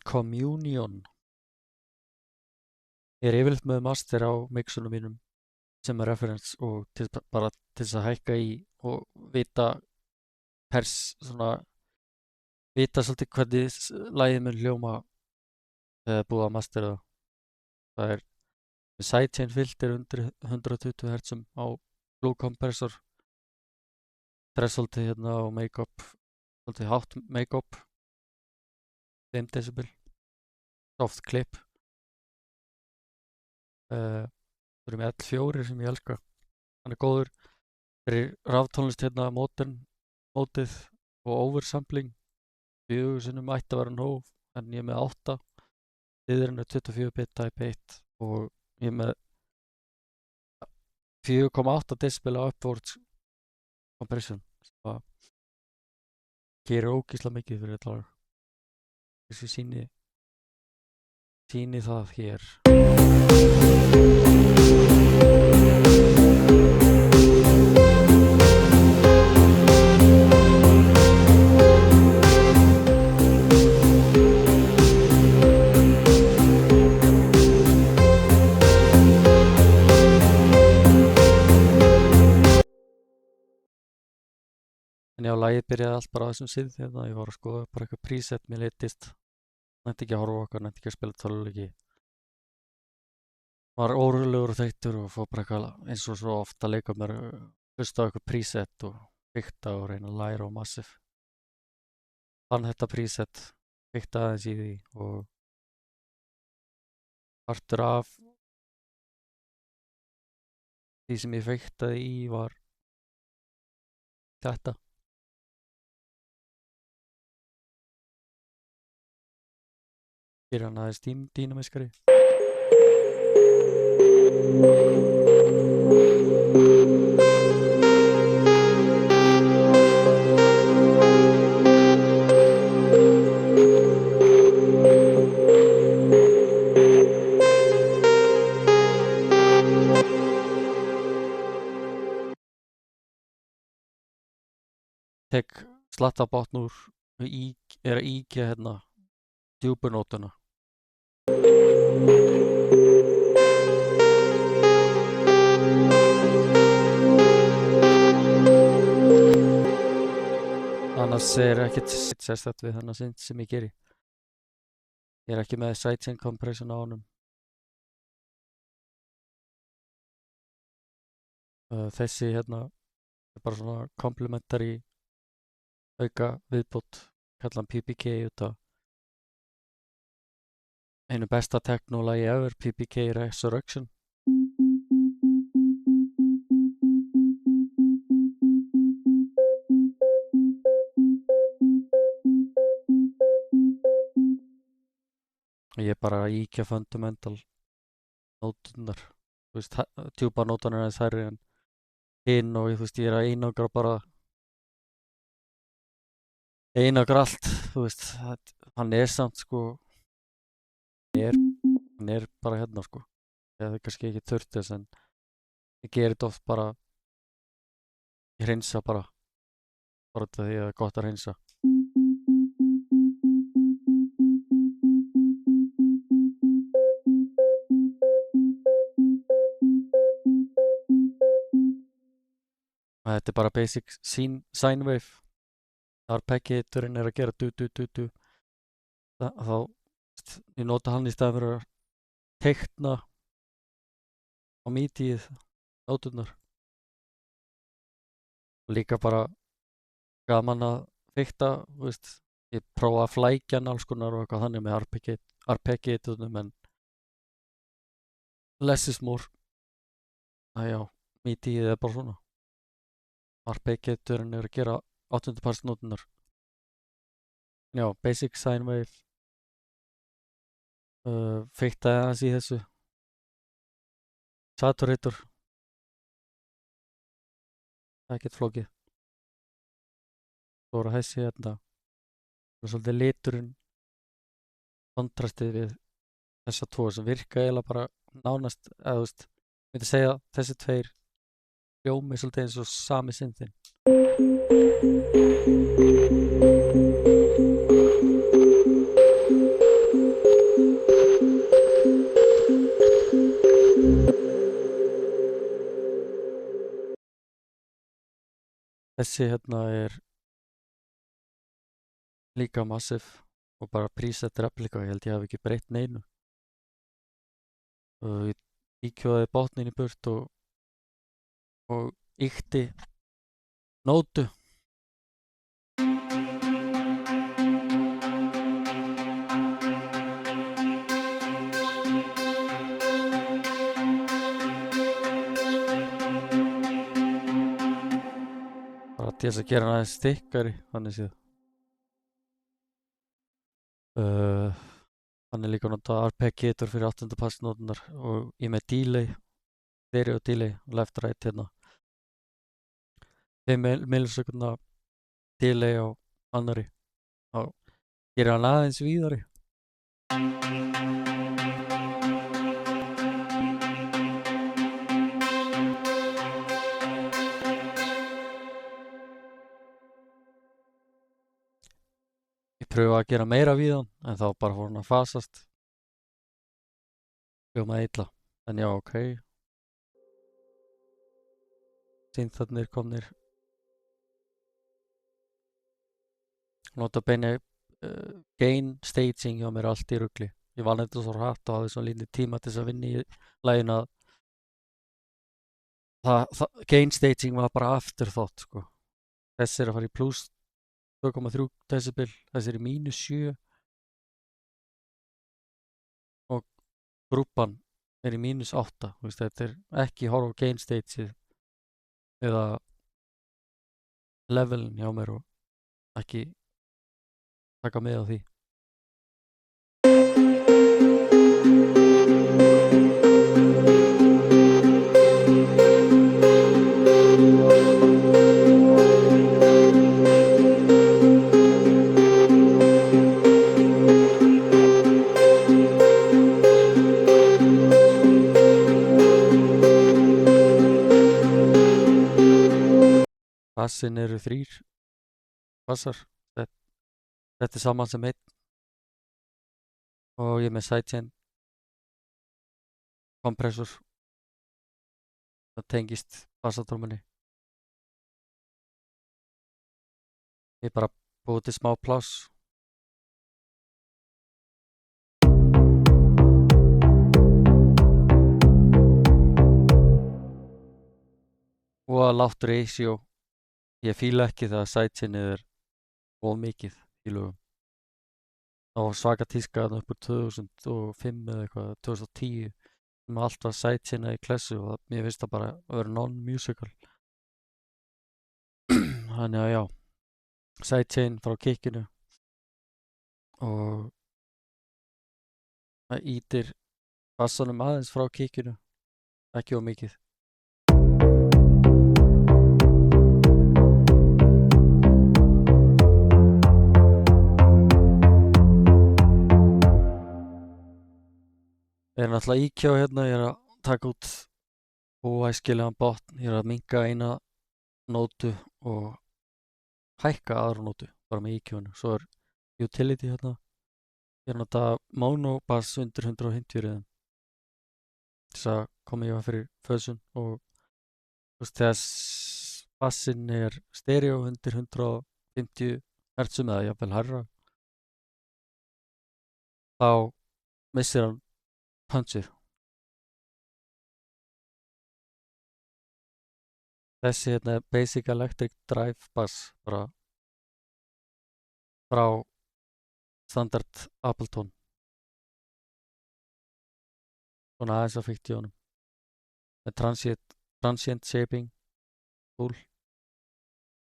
Communion. Ég yfirleitt með master á mixunum mínum sem reference og bara til þess að hækka í og vita vita svolítið hvernig lagið mun hljóma þegar búið að mastera það. Það er sidechain filter undir 120 Hz á Blue Compressor, threshold hérna og make-up, svolítið hátt make-up, 5 decibel, soft clip. Það eru með L4 sem ég elska. Hann er góður fyrir raftónlist hérna, modern mótið og oversampling. 4 sinnum ætti að vera nóg, en ég er með 8. Liðurinn er 24 bit type 1 og ég er með 4,8 decibel á upwards compression sem að gerir ógeðslega mikið fyrir þetta lag. Þessi sýni það hér. En já, lagið byrjaði allt bara á þessum synth hérna. Ég var að skoða bara eitthvað preset, mér leiddist. Nætti ekki að horfa okkar, nætti ekki að spila tölvuleiki. Var órólegur og þreyttur og fór bara eitthvað eins og svo oft að leika mér, hlusta á eitthvað preset og fikta og reyna að læra á Massive. Fann þetta preset, fikta aðeins í því og partur af því sem ég fiktaði í var þetta. Hér er hann aðeins dýnamiskari. Tek slattabotn úr er að íkja hérna djúpunótuna. Annars er ekkert sérstakt við þennan synth sem ég geri. Ég er ekki með sidechain compression á honum. Þessi hérna er bara svona complementary auka viðbót, kalla hann PPK út af einu besta technolagi ever, PPK Resurrection. Ég er bara að íkja fundamental nótunar. Þú veist, djúpa nótunar er þærri en hinn og þú veist, ég er að einagra allt, þú veist, hann er samt sko, hann er bara hérna sko. Það er kannski ekki þurft þess en ég gerir þetta oft bara, ég hreinsa bara þetta því að það er gott að hreinsa. Þetta er bara basic sine wave. Arpeggiatorinn er að gera du. Þá ég nota hann í staðinn fyrir að teikna á mídíið nóturnar. Og líka bara gaman að fikta, þú veist. Ég prófa að flækja hann alls konar og eitthvað þannig með arpeggiatornum en less is more. Já, mídíið er bara svona. Arpeggiatorinn er að gera 8. parts nótunar. Já, basic sine wave. Fiktaði aðeins í þessu. Saturator. Það er ekkert flókið. Svo er þessi hérna. Það er svolítið liturinn kontrastið við þessa tvo sem virka eiginlega bara nánast, eða þú veist, ég myndi segja þessi tveir hljómi svolítið eins og sami synthinn. Þessi hérna er líka Massive og bara preset replika, ég held ég hafi ekki breytt neinu. Og ég íkjóði botnin í burt og ýkti nótu. Bara til þess að gera hann aðeins stikkari, þannig séð. Hann er líka að nota arpeggiator fyrir 8. passnótunar og ég með delay, stereo delay, left right hérna. 5 millisekundna delay á annari. Þá gerir hann aðeins víðari. Ég pröfa að gera meira við hann, en þá bara fór hann að fasast. Hljómaði illa, en já, ok. Syntharnir komnir. Nota bene gain staging hjá mér allt í rugli. Ég vann þetta svo hratt og hafði svona lítið tíma til þess að vinna í laginu að gain staging var bara afturþátt, sko. Þessi er að fara í plus 2,3 decibel, þessi er í mínus 7 og grúpan er í mínus 8. Þetta er ekki horf á gain stage eða levelin hjá mér og ekki taka með á því. Bassin eru 3 bassar. Þetta er saman sem 1 og ég er með sidechain kompressor. Það tengist bassatrúmunni. Ég bara búið til smá pláss. Og að lágt ratio. Ég fíla ekki það að sidechainið er of mikið í lögum. Það var svaka tíska þarna upp úr 2005 eða eitthvað, 2010 sem allt var sidechainað í klessu og mér finnst það bara að vera non-musical. Þannig að já, sidechain frá kickinu og það ýtir bassanum aðeins frá kickinu, ekki of mikið. Ég er náttúrulega EQ hérna, ég er að taka út óæskilegan botn, ég er að minnka eina nótu og hækka aðra nótu, bara með EQ-inu. Svo er utility hérna, ég er að nota mono bass undir 150 riðum til þess að koma ég fyrir fösun og þegar bassin er stereo undir 150 Hz eða jafnvel hærra, þá missir hann punchið. Þessi hérna er Basic Electric Drive bass, bara frá standard Ableton. Svona aðeins að fíkt í honum. Með transient shaping, cool.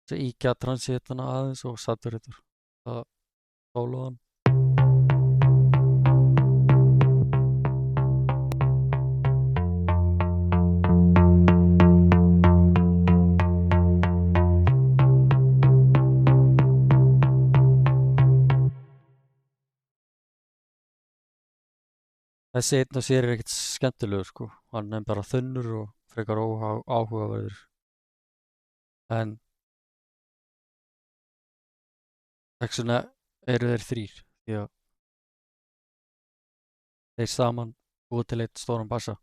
Þessi íkja transientana aðeins og saturator. Það sólóðan. Þessi einn og sér er ekkert skemmtilegur, sko. Hann er bara þunnur og frekar áhugaverður. En þess vegna eru þeir 3, því að þeir saman búið til eitt stóran bassa.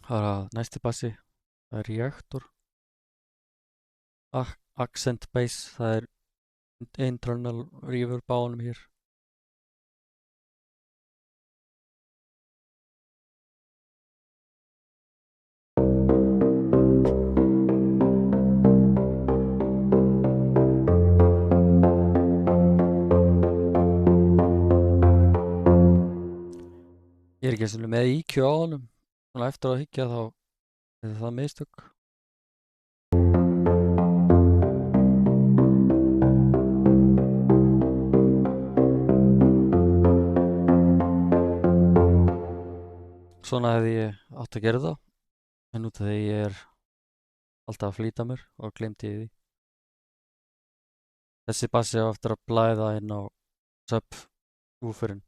Það er að næsti bassi, það er Reactor. Accent Bass, það er internal reverb á honum hér. Ég er ekki eins og með IQ á honum, svona eftir að hyggja þá er það mistök. Svona hefði ég átt að gera það, en út af því ég er alltaf að flýta mér og glemdi ég því. Þessi bassi á eftir að blæða inn á subwooferinn.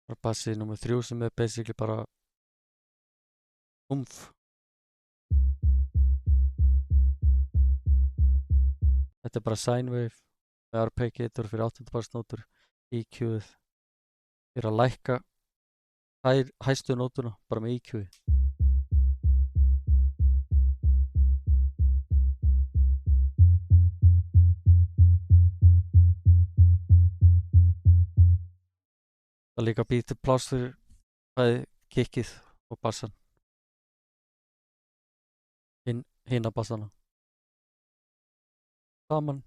Það er bassi nummer 3 sem er basically bara umf. Þetta er bara sine wave með arpeggiator fyrir 800 nótur. EQ-ið er að lækka hæstu nótuna bara með EQ-ið. Það líka býð til pláss fyrir bæði kickið og bassan. Hina bassana. Saman.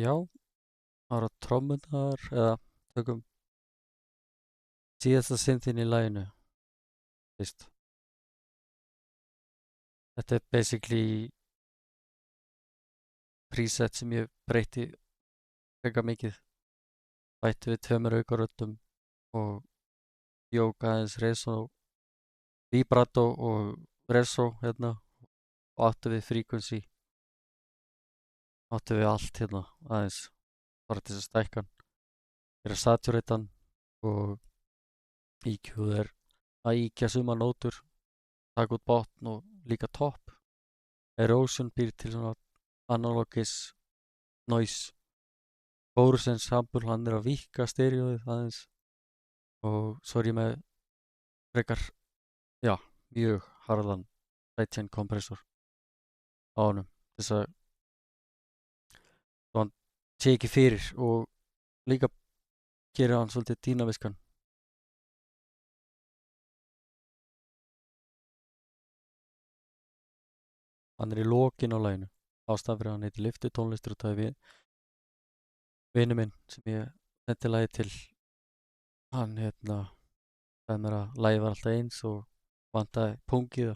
Já, það eru trommunar eða tökum síðasta synthinn í laginu fyrst. Þetta er basically preset sem ég breyti frekar mikið. Bætti við 2 aukaröddum og jók aðeins reso, vibrato og reso hérna og átti við frequency. Átti við allt hérna aðeins bara til þess að stækka hann. Ég er að saturata hann og EQ er að íkja suma nótur, taka út botn og líka topp. Erosion býr til svona analogis noise. Chorus ensemble, hann er að víkka stereóið aðeins og svo er ég með frekar, já, mjög harðan sidechain kompressor á honum þess að hann sé ekki fyrir og líka gerir hann svolítið dýnaviskan. Hann er í lokin á laginu, ástæðan fyrir hann heitir Liftu tónlistur og það er vinur minn sem ég sendi lagið til. Hann sagði mér að lagið var alltaf eins og vantaði pungið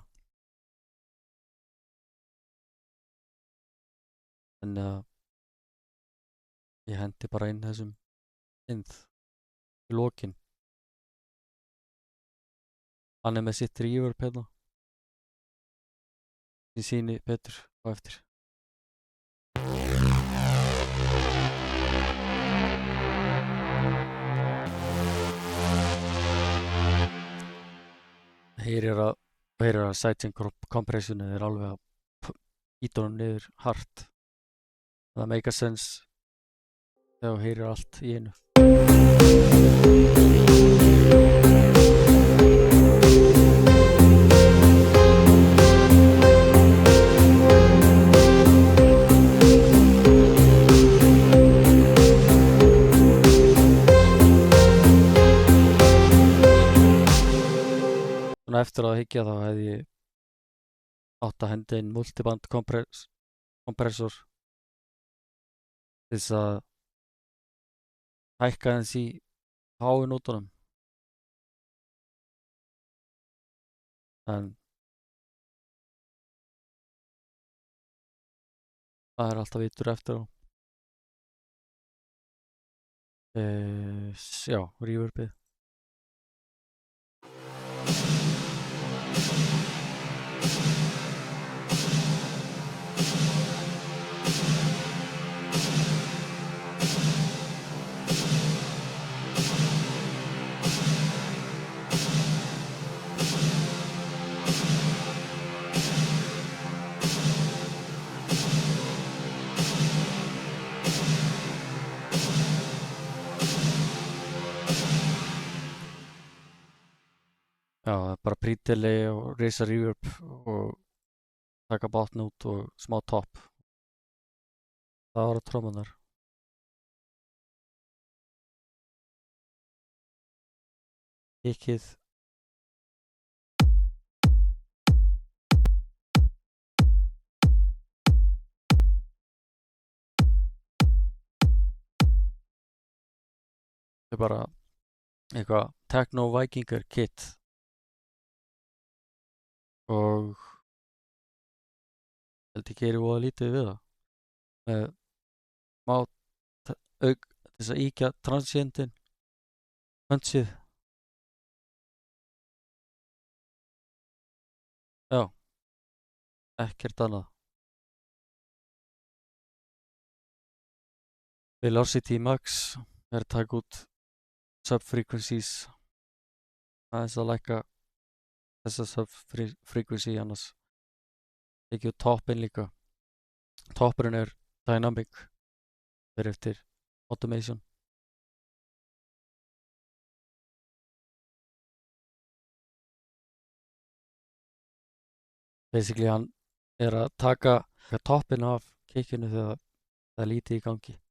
en ég hendi bara inn þessum synth í lokin. Hann er með sitt reverb hérna sem sýni betur á eftir. Heyrir að sidechain compressionið er alveg að íta honum niður hart. Það make a sense þegar þú heyrir allt í einu. Svona eftir að hyggja þá hefði ég átt að henda inn multiband kompressor til þess að hækka aðeins í háu nótunum en það er alltaf vitur eftir á. Já, reverbið. Já, það er bara pre-delay og risa reverb og taka botn út og smá topp. Það var á trómunar. Kickið. Það er bara eitthvað Techno Vikingur kit og held ég geri voða lítið við það. Með smá auk til þess að íkja transientin, punchið. Já, ekkert annað. Velocity Max er að taka út sub-frequencies aðeins að lækka þessa sub-frequency annars ekki út toppin líka. Toppurinn er dynamic fyrir eftir automation. Basically hann er að taka toppin af kickinu þegar það er lítið í gangi.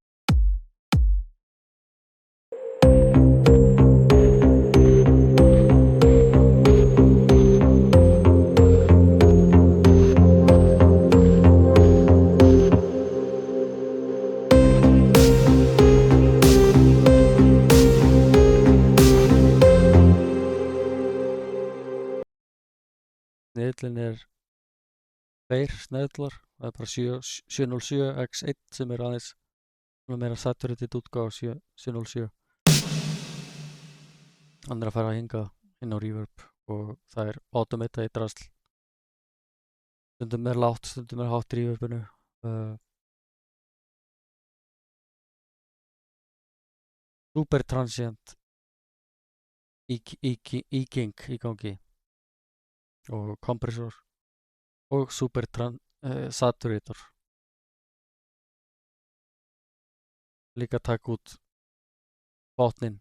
Snillin er 2 snellar, það er bara 707x1 sem er aðeins meira saturated útgáfa 707. Hann er að fara að hinga inn á reverb og það er automata í drasl. Stundum er lágt, stundum er hátt í reverbinu. Super transient e-king í gangi og kompressor og super saturator líka taka út botnin.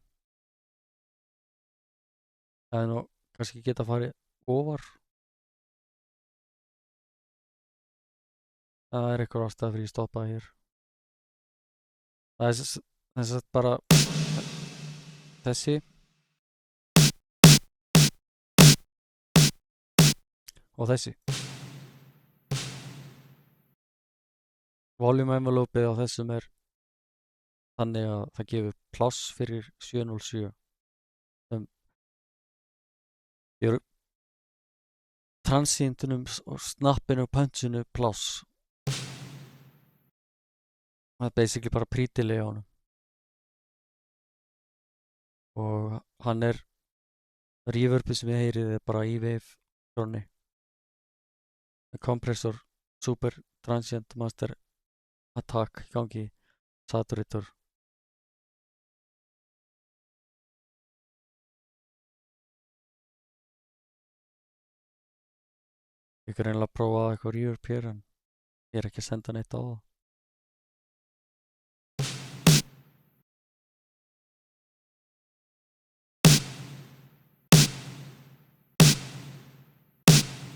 Það er nú kannski geta farið ofar. Það er eitthvað ástæða fyrir að stoppa hér. Það er þess að bara þessi og þessi. Volume envelope á þessum er þannig að það gefur pláss fyrir 707 sem gefur transientunum og snappinu og punchinu pláss. Það er basically bara pre-delay á honum og hann er reverbi sem ég heyrið er bara í wave grunni. Kompressor, super transient master attack í gangi, saturator. Ég kan reynilega prófa eitthvað reverb hér en ég er ekki að senda neitt á það.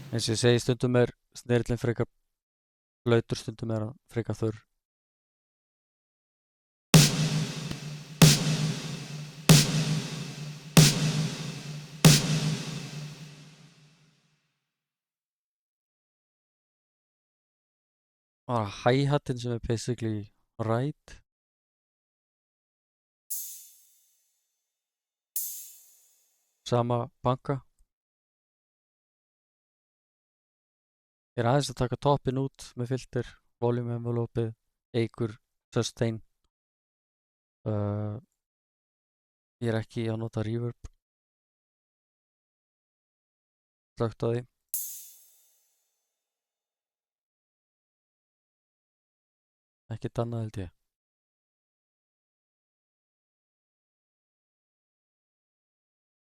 Eins og ég segi, stundum er snirillinn frekar blautur, stundum er hann frekar þurr. Hi-hatin sem er basically right. sama banka. Ég er aðeins að taka toppinn út með filter, volume envelope, eigur, sustain. Ég er ekki að nota reverb. Slögt á því. Ekkert annað held ég.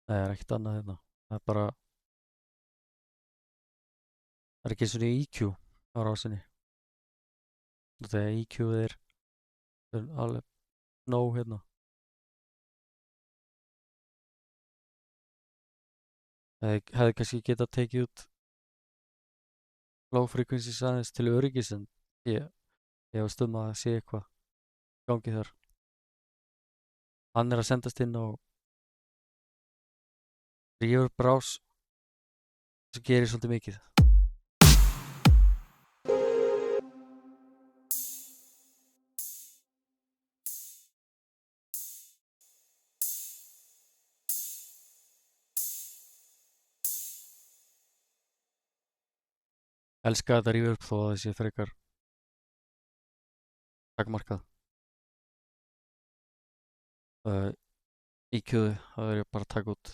Nei, það er ekkert annað hérna. Það er bara, það er ekki svona EQ á rásinni. Þegar EQ er alveg nóg hérna. Hefði kannski getað tekið út low frequencies aðeins til öryggis, en ég var að sé eitthvað gangi þar. Hann er að sendast inn á reverb brás sem gerir svolítið mikið. Elska þetta reverb þó að það sé frekar takmarkað. EQ-ðu, það er ég bara að taka út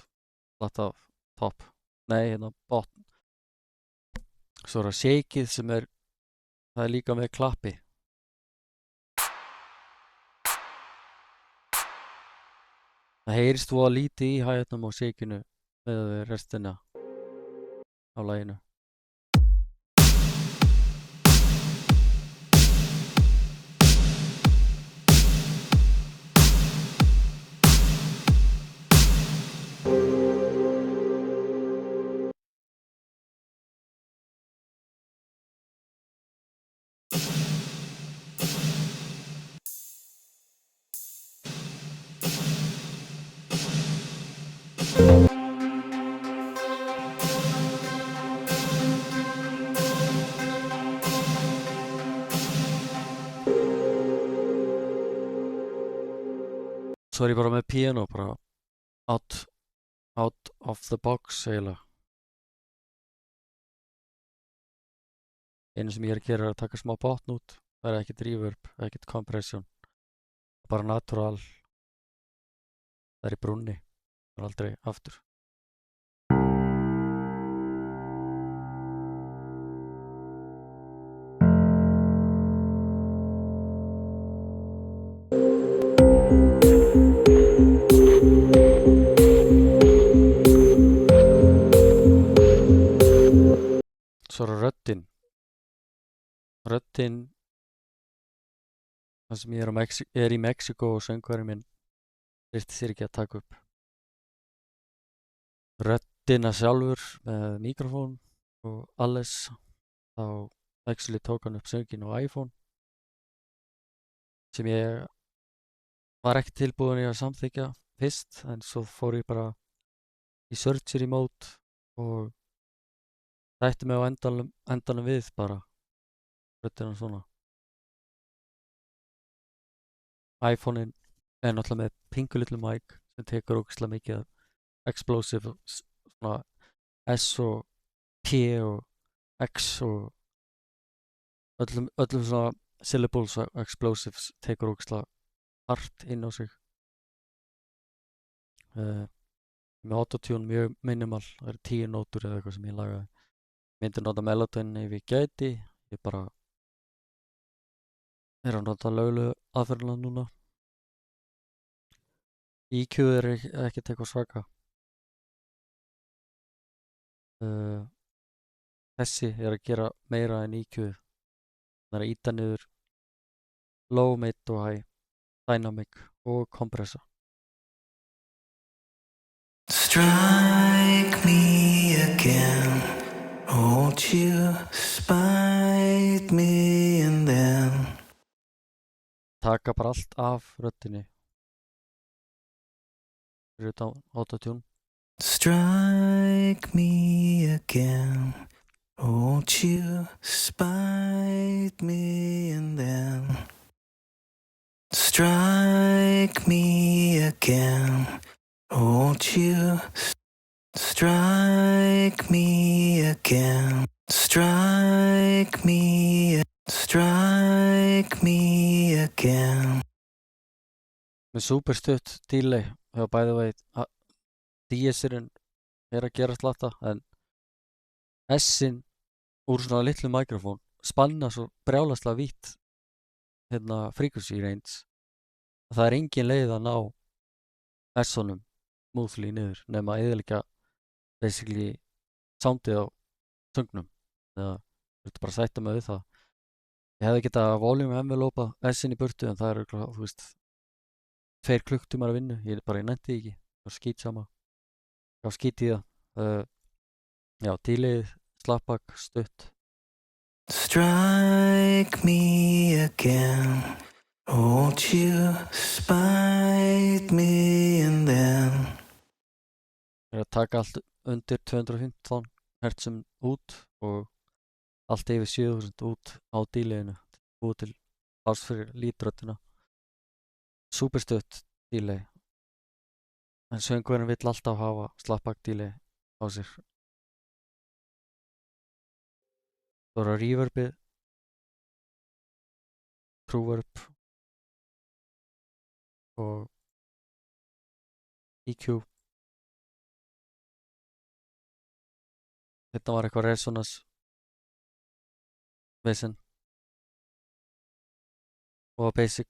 flat af top. Nei, hérna bottom. Svo er það shakeið sem er, það er líka með klappi. Það heyrist þú að lítið í hi-hatnum og shakeinu með restina á laginu. Svo er ég bara með piano, bara out of the box eiginlega. Einu sem ég er að gera er að taka smá botn út. Það er ekkert reverb, ekkert compression. Bara natural. Það er í brúnni. Það er aldrei aftur. Svo er röddin. Það sem ég er í Mexíkó og söngvarinn minn þyrfti sér ekki að taka upp röddina sjálfur með mikrofón og alles. Þá actually tók hann upp söngin á iPhone sem ég var ekki tilbúin í að samþykja fyrst, en svo fór ég bara í surgery mode og þætti mig á endanum við bara röddina svona. iPhone-in er náttúrulega með pingulitlu mic sem tekur ógeðslega mikið explosive, svona S og P og X og öllum svona syllables og explosives tekur ógeðslega hart inn á sig. Með autotune mjög minimal, það eru 10 nótur eða eitthvað sem ég lagaði. Myndi nota melodin ef ég gæti, ég bara er að nota löglegu aðferðina núna. EQ er ekkert eitthvað svaka. Þessi er að gera meira en EQ. Það er að ýta niður low, mid og high, dynamic og kompressa. Strike me again, won't you spite me and then Taka bara allt af röddinni fyrir utan autotune. strike me again, won't you spite me and then strike me again, won't you Strike me again. Strike me. Strike me again. Með super stutt delay hjá bæði veit DS-irinn að gera slata en S-in úr svona litlu mikrofón spanna svo brjálaslega vítt frequency range að það engin leið að ná S-onum smoothly niður nema að eyðileggja basically soundið á söngnum eða þú ert bara að sætta mig við það. Ég hefði getað volume envelopa S-in í burtu en það þú veist 2 klukktímar að vinna, ég nefndi ekki og skýt sama já skýt í það já delayið slappback stutt. Strike me again. Won't you spite me and then Ég er að taka allt undir 215 hertzum út og allt yfir 7000 út á delayinu út til árs fyrir lítröttina superstutt delay en söngurinn vill alltaf hafa slapback delay á sér. Það voru reverbið true-verb og EQ þetta var eitthvað resonance vesen og basic.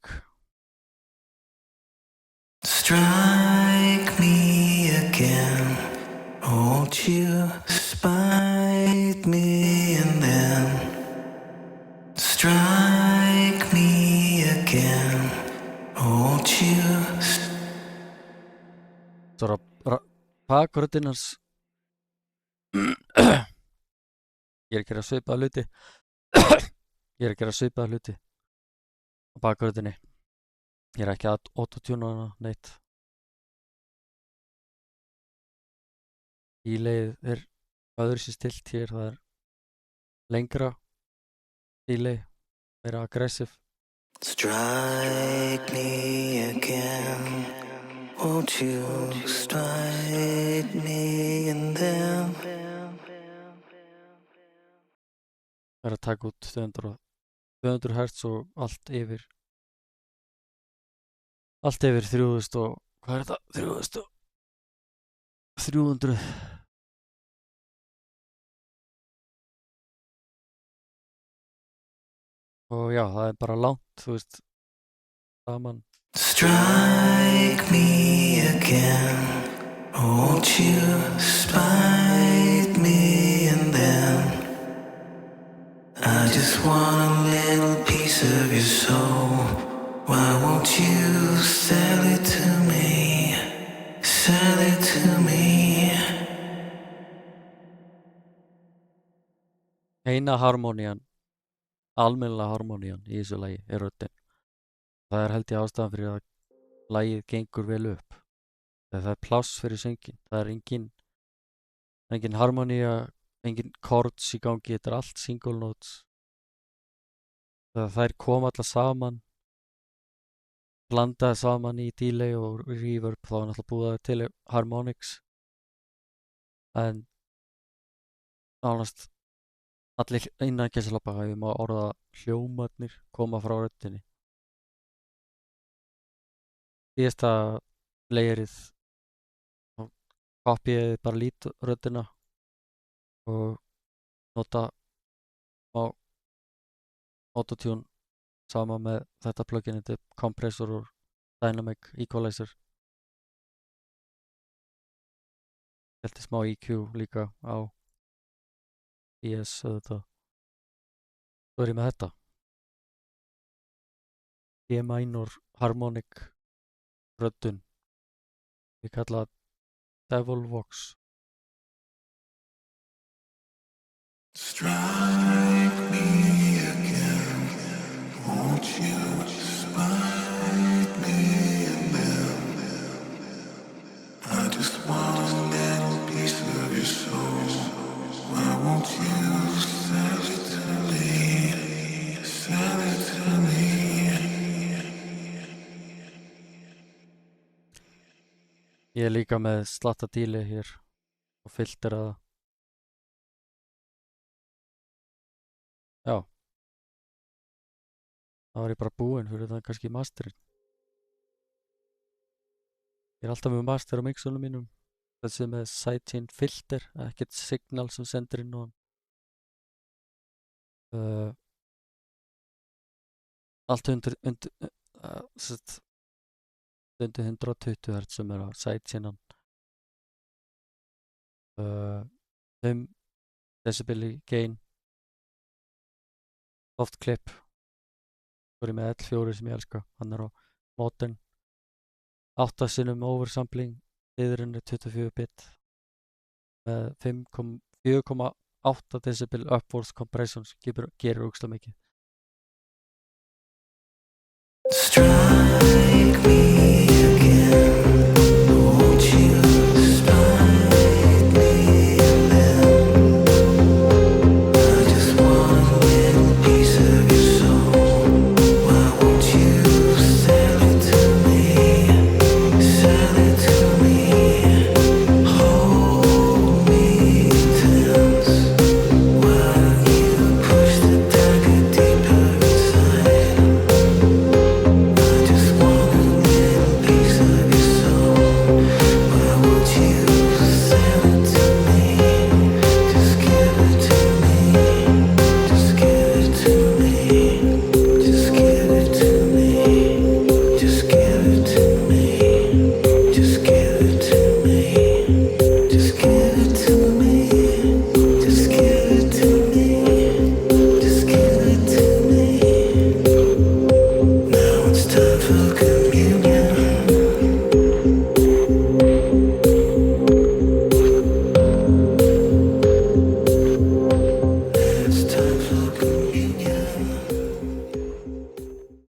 Strike me again. Won't you spite me and then strike me again. Won't you Það var bakgröndin hans ég er að gera svipaða hluti á bakgröndinni. Ég er ekki að autotuna hana neitt. Delayið er öðru sér stilt hér, það er lengra delay, meira aggressive. strike me again? Won't you strike me and then Það er að taka út 200 hertz og allt yfir 3000 og hvað er þetta? 300 og já, það er bara langt, þú veist saman. strike me again? Won't you spite me and then I just want a little piece of your soul. Why won't you sell it to me? Sell it to me. Eina harmonían, almennilega harmonían í þessu lagi er röddin. Það er held ég ástæðan fyrir að lagið gengur vel upp. Það er pláss fyrir söngin. Það er engin harmonía, engin chords í gangi, þetta er allt single notes. Þær koma allar saman, blandaði saman í delay og reverb, þá er náttúrulega búið til harmonics. En nánast allir innan gæsalappa hefur maður orða hljómarnir koma frá röddinni. Síðasta layerið kopíið bara lítröddina og nota á autotune sama með þetta plugin, þetta er compressor og dynamic equalizer. Þetta smá EQ líka á ES auðvitað. Svo er ég með þetta E minor harmonic röddun, ég kalla Devil Vox. Strike me again. Won't you spite me and then I just want a little piece of your soul. Why won't you sell it to me? Sell it to me. Ég er líka með slatta díli hér og filtera það. Já, það var ég bara búinn fyrir það kannski masterinn. Ég er alltaf með master á mixunum mínum, þessi með sidechain filter, ekkert signal sem sendir inn á hann. Allt undir 120 Hz sem er á sidechainan. 5 decibel í gain, soft clip, svo er ég með L4 sem ég elska, hann er á modern, 8 sinnum oversampling, yðurinn er 24 bit með 4,8 decibel upwards compression sem gerir ógeðslega mikið. Strike